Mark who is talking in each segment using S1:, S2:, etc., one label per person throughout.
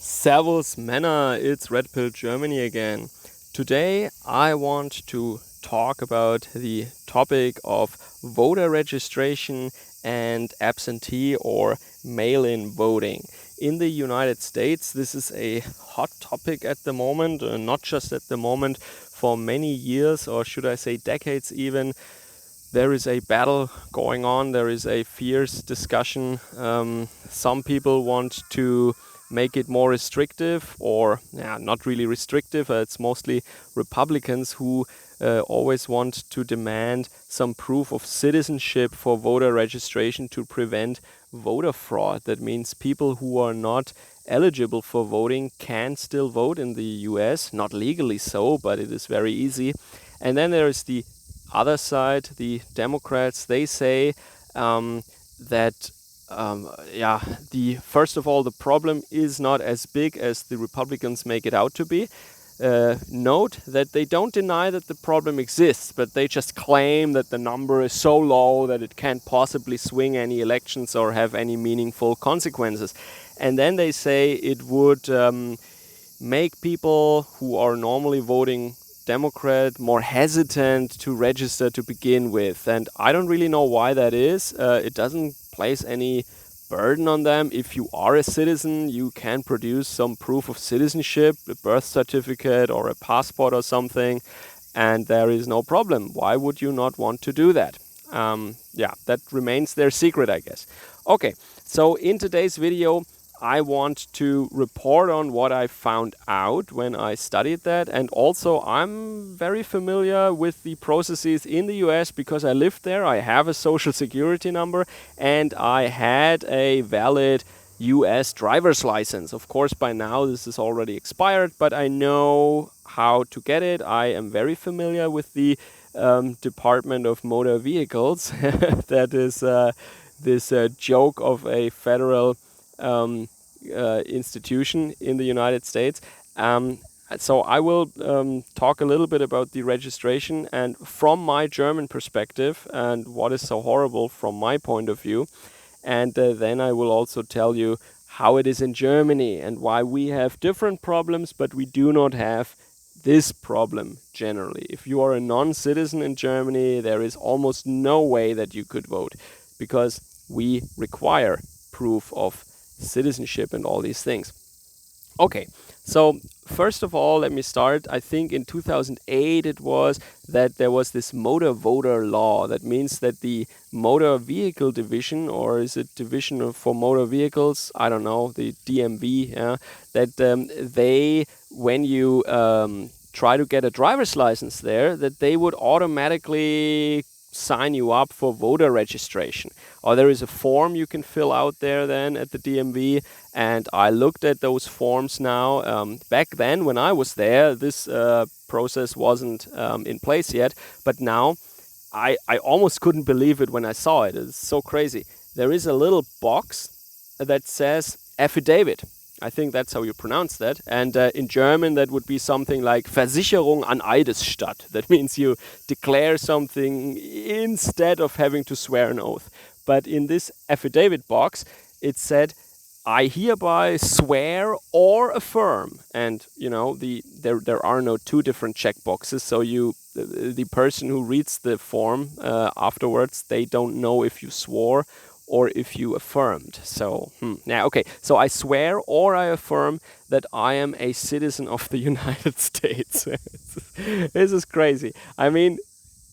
S1: Servus Männer, it's Red Pill Germany again. Today I want to talk about the topic of voter registration and absentee or mail-in voting. In the United States, this is a hot topic at the moment, not just at the moment, for many years, or should I say decades even. There is a battle going on, there is a fierce discussion. Some people want to make it more restrictive, or not really restrictive. It's mostly Republicans who always want to demand some proof of citizenship for voter registration to prevent voter fraud. That means people who are not eligible for voting can still vote in the US, not legally so, but it is very easy. And then there is the other side, the Democrats. They say that first of all, the problem is not as big as the Republicans make it out to be. Note that they don't deny that the problem exists, but they just claim that the number is so low that it can't possibly swing any elections or have any meaningful consequences. And then they say it would make people who are normally voting Democrat more hesitant to register to begin with. And I don't really know why that is. It doesn't place any burden on them. If you are a citizen, you can produce some proof of citizenship, a birth certificate or a passport or something, and there is no problem. Why would you not want to do that? That remains their secret, I guess. Okay, so in today's video, I want to report on what I found out when I studied that, and also I'm very familiar with the processes in the US because I lived there. I have a social security number and I had a valid US driver's license. Of course, by now this is already expired, but I know how to get it. I am very familiar with the Department of Motor Vehicles. That is this joke of a federal institution in the United States. So I will talk a little bit about the registration and from my German perspective and what is so horrible from my point of view. And then I will also tell you how it is in Germany and why we have different problems, but we do not have this problem generally. If you are a non-citizen in Germany, there is almost no way that you could vote because we require proof of citizenship and all these things. Okay, so first of all, let me start. I think in 2008 it was that there was this motor voter law. That means that the motor vehicle division, or is it division for motor vehicles? I don't know, the DMV, that they, when you try to get a driver's license there, that they would automatically sign you up for voter registration. Or there is a form you can fill out there then at the DMV, and I looked at those forms now. Back then when I was there, this process wasn't in place yet, but now I almost couldn't believe it when I saw it. It's so crazy. There is a little box that says affidavit. I think that's how you pronounce that. And in German, that would be something like Versicherung an Eidesstatt. That means you declare something instead of having to swear an oath. But in this affidavit box, it said, I hereby swear or affirm. And, you know, there are no two different check boxes. So the person who reads the form afterwards, they don't know if you swore or if you affirmed. So, okay. So I swear or I affirm that I am a citizen of the United States. This is crazy. I mean,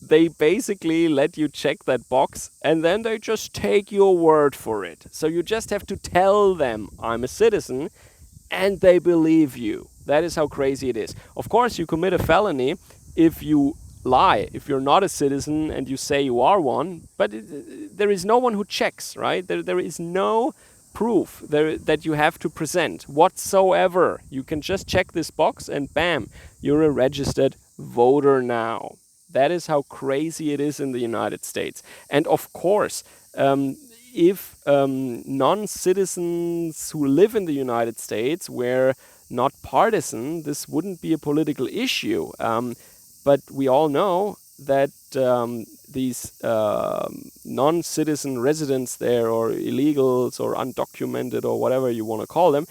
S1: they basically let you check that box and then they just take your word for it. So you just have to tell them I'm a citizen and they believe you. That is how crazy it is. Of course, you commit a felony if you lie, if you're not a citizen and you say you are one, but there is no one who checks, right? There is no proof that you have to present whatsoever. You can just check this box and bam, you're a registered voter now. That is how crazy it is in the United States. And of course, if non-citizens who live in the United States were not partisan, this wouldn't be a political issue. But we all know that these non-citizen residents there, or illegals, or undocumented, or whatever you want to call them,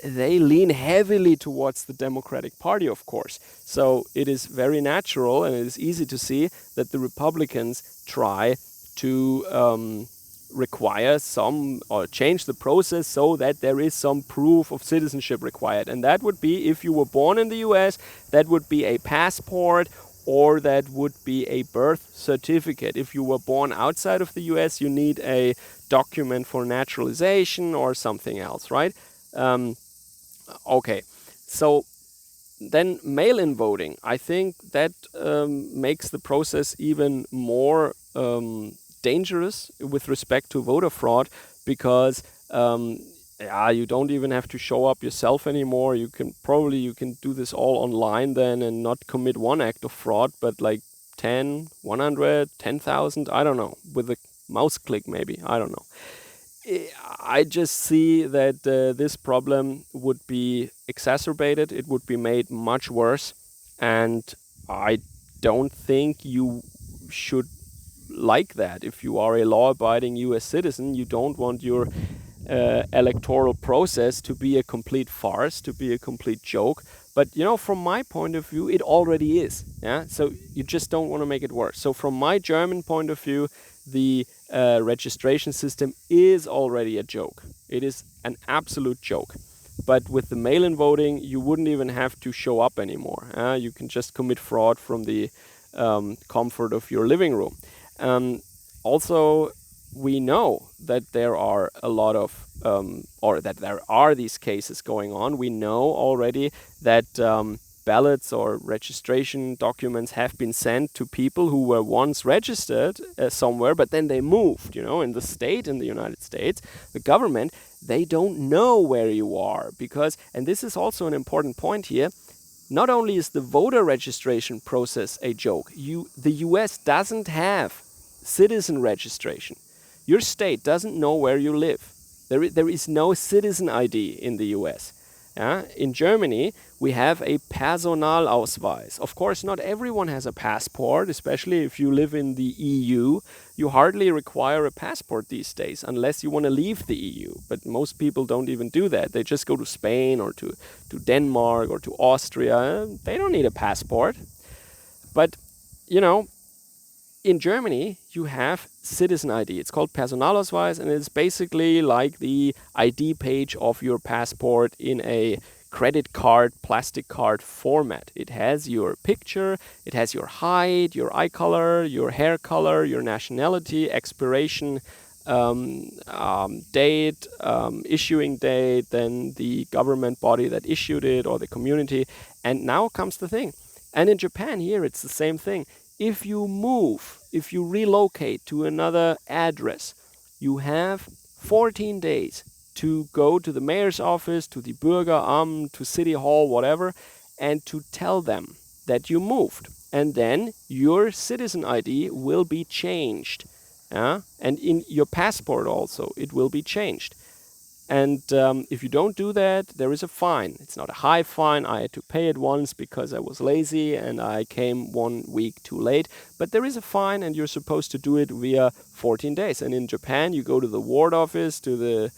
S1: they lean heavily towards the Democratic Party, of course. So it is very natural, and it is easy to see that the Republicans try to require some, or change the process so that there is some proof of citizenship required. And that would be, if you were born in the US, that would be a passport, or that would be a birth certificate. If you were born outside of the US, you need a document for naturalization or something else, right? Okay, so then mail-in voting, I think that makes the process even more dangerous with respect to voter fraud, because yeah, you don't even have to show up yourself anymore. You can do this all online then, and not commit one act of fraud, but like 10, 100, 10,000, I don't know, with a mouse click maybe, I don't know. I just see that this problem would be exacerbated, it would be made much worse, and I don't think you should like that. If you are a law-abiding US citizen, you don't want your electoral process to be a complete farce, to be a complete joke. But you know, from my point of view, it already is. Yeah, so you just don't want to make it worse. So from my German point of view, the registration system is already a joke. It is an absolute joke. But with the mail-in voting, you wouldn't even have to show up anymore. You can just commit fraud from the comfort of your living room. Also, we know that there are a lot of, or that there are these cases going on. We know already that ballots or registration documents have been sent to people who were once registered somewhere, but then they moved, you know, in the state, in the United States, the government, they don't know where you are, because, and this is also an important point here, not only is the voter registration process a joke, the US doesn't have citizen registration. Your state doesn't know where you live. There is no citizen ID in the US. In Germany, we have a Personalausweis. Of course, not everyone has a passport, especially if you live in the EU. You hardly require a passport these days, unless you want to leave the EU. But most people don't even do that. They just go to Spain, or to Denmark, or to Austria. They don't need a passport. But, you know, in Germany, you have citizen ID. It's called Personalausweis, and it's basically like the ID page of your passport in a credit card, plastic card format. It has your picture, it has your height, your eye color, your hair color, your nationality, expiration date, issuing date, then the government body that issued it, or the community. And now comes the thing. And in Japan here, it's the same thing. If you move, if you relocate to another address, you have 14 days to go to the mayor's office, to the Bürgeramt, to City Hall, whatever, and to tell them that you moved. And then your citizen ID will be changed. And in your passport also, it will be changed. And if you don't do that, there is a fine. It's not a high fine. I had to pay it once because I was lazy and I came 1 week too late. But there is a fine, and you're supposed to do it via 14 days. And in Japan, you go to the ward office, to the,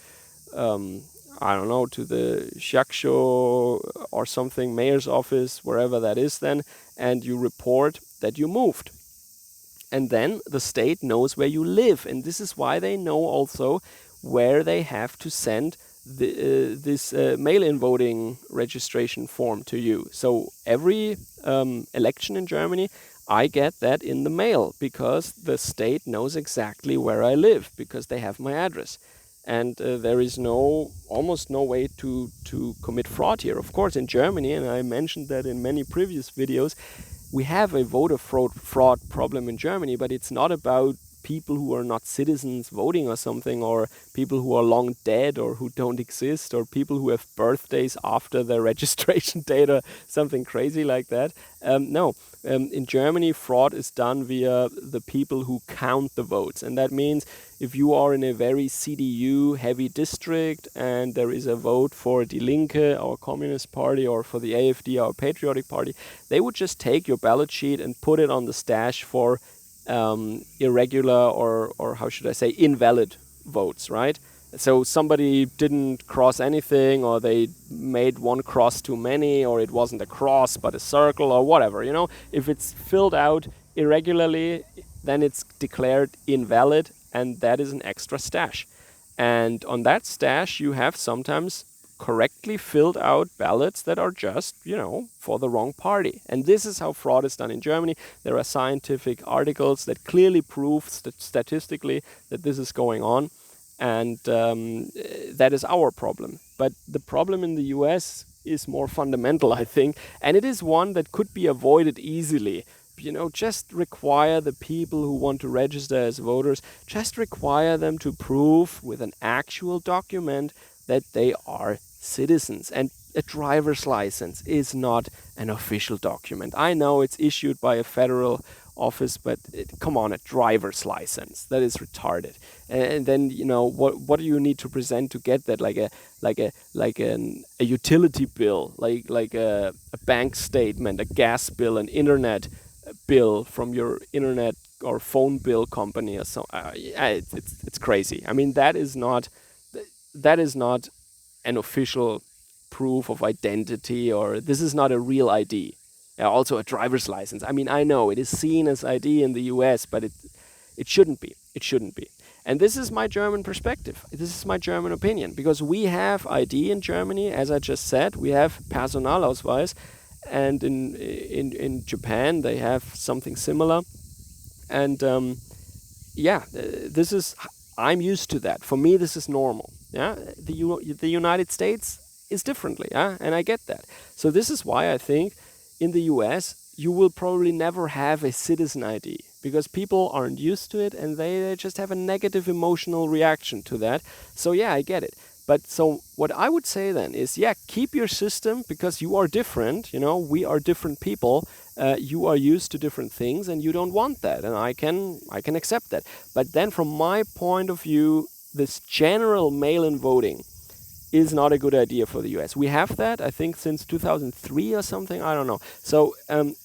S1: I don't know, to the shakusho or something, mayor's office, wherever that is then, and you report that you moved. And then the state knows where you live. And this is why they know also where they have to send this mail-in voting registration form to you. So every election in Germany, I get that in the mail, because the state knows exactly where I live, because they have my address. And there is almost no way to commit fraud here. Of course, in Germany, and I mentioned that in many previous videos, we have a voter fraud problem in Germany, but it's not about people who are not citizens voting or something, or people who are long dead or who don't exist, or people who have birthdays after their registration date or something crazy like that. No, in Germany, fraud is done via the people who count the votes. And that means if you are in a very CDU heavy district and there is a vote for Die Linke, our Communist Party, or for the AfD, our Patriotic Party, they would just take your ballot sheet and put it on the stash for irregular or how should I say, invalid votes, right? So somebody didn't cross anything, or they made one cross too many, or it wasn't a cross but a circle or whatever, you know. If it's filled out irregularly, then it's declared invalid, and that is an extra stash. And on that stash, you have sometimes correctly filled out ballots that are just, you know, for the wrong party. And this is how fraud is done in Germany. There are scientific articles that clearly prove statistically that this is going on. And that is our problem. But the problem in the US is more fundamental, I think. And it is one that could be avoided easily. You know, just require the people who want to register as voters, just require them to prove with an actual document that they are citizens. And a driver's license is not an official document. I know it's issued by a federal office, but come on, a driver's license, that is retarded. And then, you know, what do you need to present to get that? Like a utility bill, like a bank statement, a gas bill, an internet bill from your internet or phone bill company or so. It's crazy. I mean, that is not an official proof of identity, or this is not a real ID. Also a driver's license. I mean, I know it is seen as ID in the US, but it shouldn't be. It shouldn't be. And this is my German perspective. This is my German opinion, because we have ID in Germany, as I just said. We have Personalausweis, and in Japan they have something similar. And this is, I'm used to that. For me, this is normal. Yeah, the United States is differently. Yeah, and I get that. So this is why I think in the US you will probably never have a citizen ID, because people aren't used to it and they just have a negative emotional reaction to that. So yeah, I get it. But so what I would say then is, yeah, keep your system, because you are different. You know, we are different people. You are used to different things, and you don't want that, and I can accept that. But then, from my point of view, this general mail-in voting is not a good idea for the US. We have that, I think, since 2003 or something. I don't know. So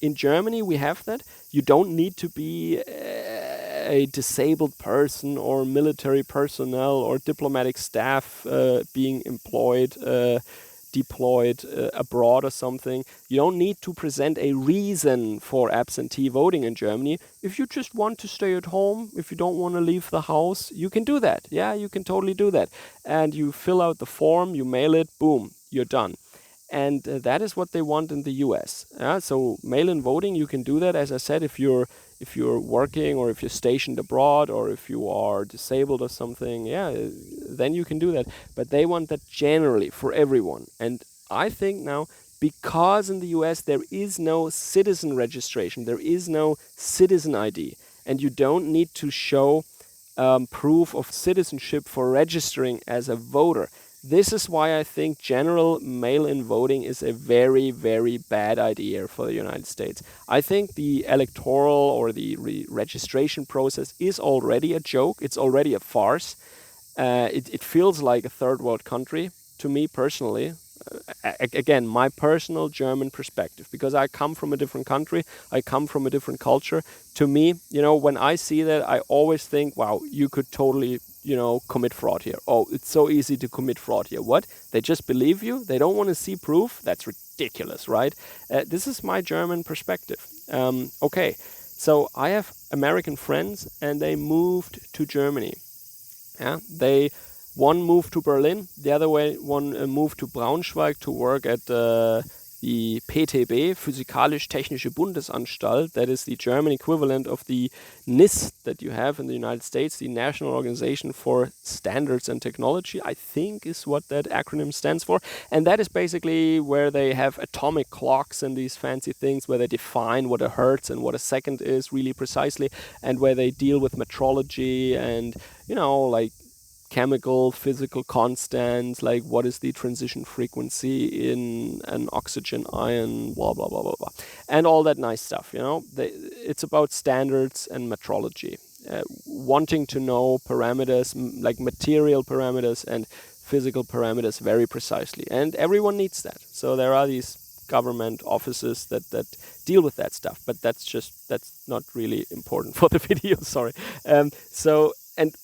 S1: in Germany, we have that. You don't need to be a disabled person or military personnel or diplomatic staff being deployed abroad or something. You don't need to present a reason for absentee voting in Germany. If you just want to stay at home, if you don't want to leave the house, you can do that. Yeah, you can totally do that. And you fill out the form, you mail it, boom, you're done. And that is what they want in the US. So mail-in voting, you can do that, as I said, if you're working, or if you're stationed abroad, or if you are disabled or something, then you can do that. But they want that generally for everyone. And I think now, because in the US there is no citizen registration, there is no citizen ID, and you don't need to show proof of citizenship for registering as a voter. This is why I think general mail-in voting is a very, very bad idea for the United States. I think the electoral or the registration process is already a joke. It's already a farce. It feels like a third world country to me personally. Again, my personal German perspective, because I come from a different country, I come from a different culture. To me, you know, when I see that, I always think, wow, you could totally, you know, commit fraud here. Oh, it's so easy to commit fraud here. What? They just believe you? They don't want to see proof? That's ridiculous, right? This is my German perspective. Okay, so I have American friends, and they moved to Germany. Yeah, one moved to Berlin, the other one moved to Braunschweig to work at the PTB, Physikalisch-Technische Bundesanstalt, that is the German equivalent of the NIST that you have in the United States, the National Organization for Standards and Technology, I think is what that acronym stands for. And that is basically where they have atomic clocks and these fancy things where they define what a hertz and what a second is really precisely, and where they deal with metrology and, like chemical, physical constants, like what is the transition frequency in an oxygen ion, blah, blah, blah, blah, blah. And all that nice stuff, it's about standards and metrology. Wanting to know parameters, like material parameters and physical parameters very precisely. And everyone needs that. So there are these government offices that deal with that stuff, but that's not really important for the video, sorry. And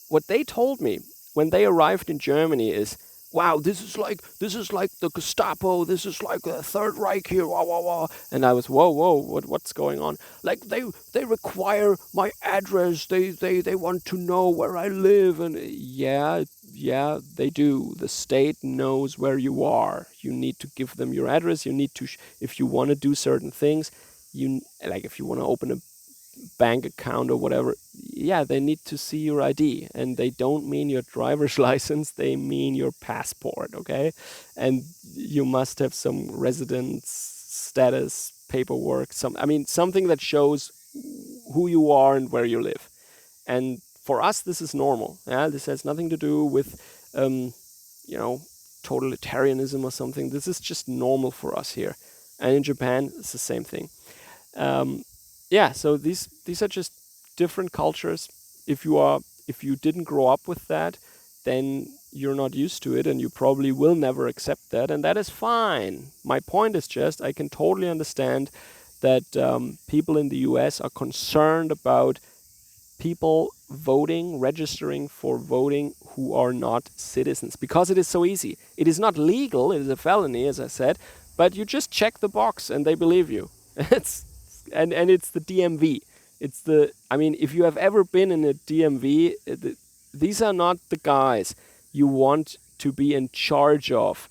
S1: what they told me when they arrived in Germany is, wow, this is like the Gestapo, this is like the Third Reich here, wah, wah, wah. And I was, whoa, what's going on? Like they require my address, they want to know where I live, and yeah, they do. The state knows where you are. You need to give them your address. You need to, if you want to do certain things, if you want to open a bank account or whatever, yeah, they need to see your ID, and they don't mean your driver's license, they mean your passport, okay? And you must have some residence status paperwork, something that shows who you are and where you live. And for us, this is normal. Yeah, this has nothing to do with, totalitarianism or something. This is just normal for us here. And in Japan, it's the same thing. So these are just different cultures. If you didn't grow up with that, then you're not used to it, and you probably will never accept that, and that is fine. My point is just, I can totally understand that people in the US are concerned about people voting, registering for voting who are not citizens, because it is so easy. It is not legal, it is a felony, as I said, but you just check the box and they believe you. And it's the DMV. If you have ever been in a DMV, these are not the guys you want to be in charge of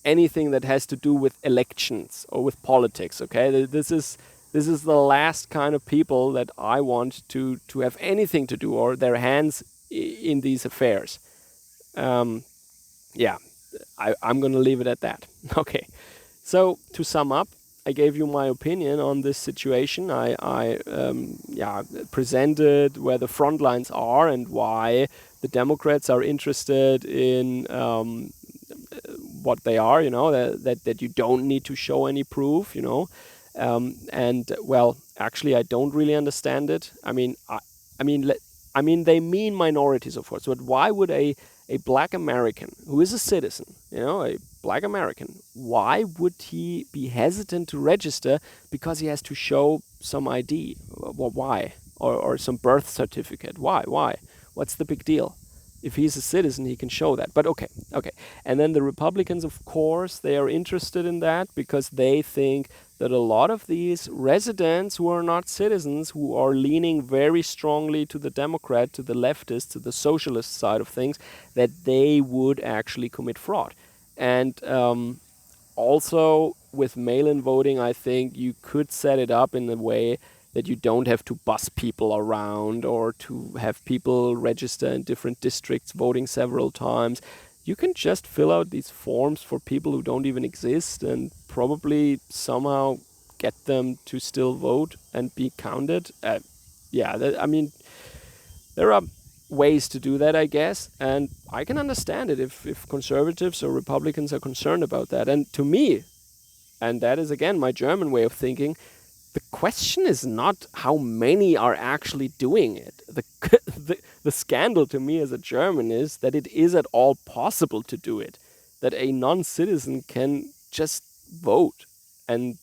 S1: anything that has to do with elections or with politics, okay? This is the last kind of people that I want to have anything to do, or their hands in these affairs. I'm going to leave it at that. Okay. So to sum up, I gave you my opinion on this situation. I presented where the front lines are and why the Democrats are interested in what they are. That you don't need to show any proof. Actually, I don't really understand it. They mean minorities, of course. But why would a black American who is a citizen, a black American, why would he be hesitant to register because he has to show some ID? Why? Or some birth certificate? Why? What's the big deal? If he's a citizen, he can show that. But okay. And then the Republicans, of course, they are interested in that because they think that a lot of these residents who are not citizens, who are leaning very strongly to the Democrat, to the leftist, to the socialist side of things, that they would actually commit fraud. And also with mail-in voting, I think you could set it up in a way that you don't have to bus people around or to have people register in different districts voting several times. You can just fill out these forms for people who don't even exist and probably somehow get them to still vote and be counted. There are ways to do that, I guess, and I can understand it if conservatives or Republicans are concerned about that. And to me, and that is again my German way of thinking, the question is not how many are actually doing it. The scandal to me as a German is that it is at all possible to do it, that a non-citizen can just vote, and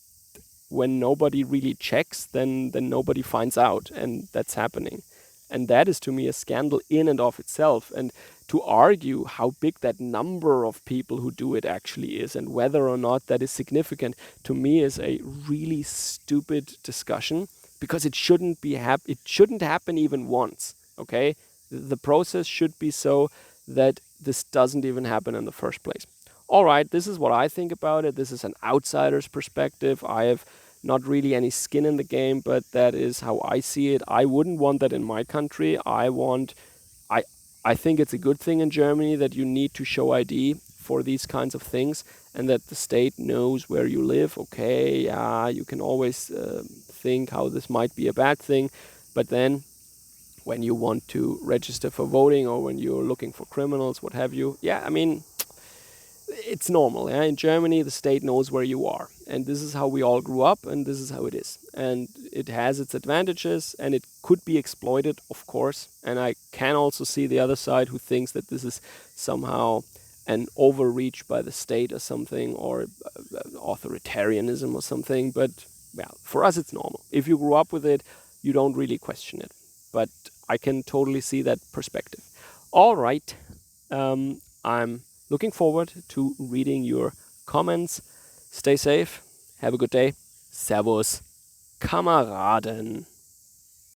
S1: when nobody really checks, then nobody finds out, and that's happening. And that is to me a scandal in and of itself. And to argue how big that number of people who do it actually is and whether or not that is significant, to me is a really stupid discussion, because it shouldn't happen even once, okay? The process should be so that this doesn't even happen in the first place. all right, this is what I think about it. This is an outsider's perspective. I have not really any skin in the game, but that is how I see it. I wouldn't want that in my country. I I think it's a good thing in Germany that you need to show ID for these kinds of things, and that the state knows where you live. Okay, yeah, you can always think how this might be a bad thing, but then when you want to register for voting or when you're looking for criminals, what have you, yeah, I mean, it's normal. Yeah? In Germany, the state knows where you are, and this is how we all grew up, and this is how it is. And it has its advantages, and it could be exploited, of course. And I can also see the other side who thinks that this is somehow an overreach by the state or something, or authoritarianism or something. But well, for us, it's normal. If you grew up with it, you don't really question it. But I can totally see that perspective. All right. I'm looking forward to reading your comments. Stay safe. Have a good day. Servus, Kameraden.